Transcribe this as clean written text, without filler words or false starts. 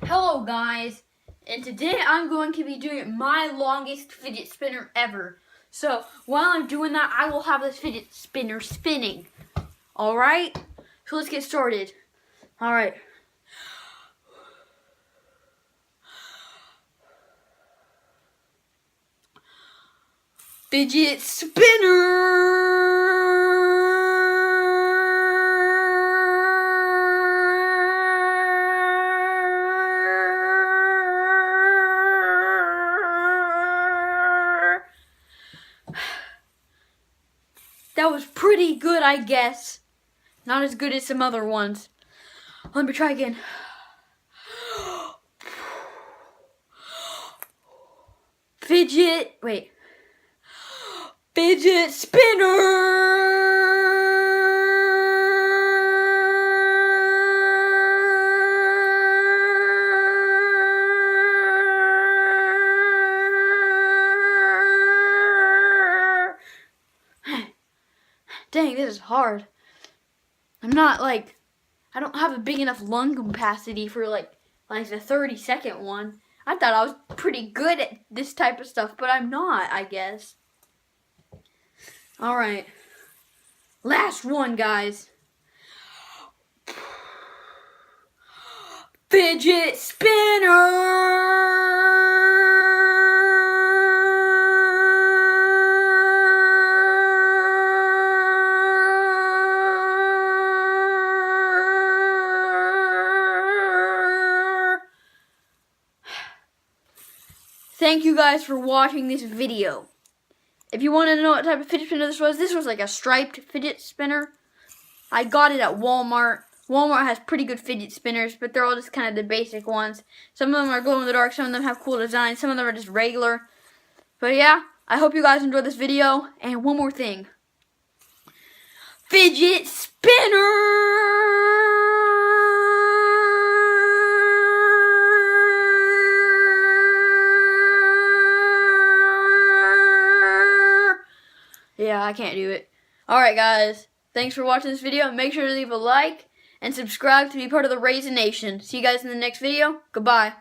Hello guys, and today I'm going to be doing my longest fidget spinner ever. So while I'm doing that, I will have this fidget spinner spinning. Alright? So let's get started. Alright. Fidget spinner! That was pretty good, I guess. Not as good as some other ones. Let me try again. Fidget spinner! Dang, this is hard. I don't have a big enough lung capacity for like the 30-second one. I thought I was pretty good at this type of stuff, but I'm not, I guess. Alright. Last one, guys. Fidget spinner! Thank you guys for watching this video. If you want to know what type of fidget spinner this was like a striped fidget spinner. I got it at Walmart. Walmart has pretty good fidget spinners, but they're all just kind of the basic ones. Some of them are glow in the dark, some of them have cool designs, some of them are just regular. But yeah, I hope you guys enjoyed this video. And one more thing. Fidget spinner! Yeah, I can't do it. Alright guys, thanks for watching this video. Make sure to leave a like and subscribe to be part of the Raisin Nation. See you guys in the next video. Goodbye.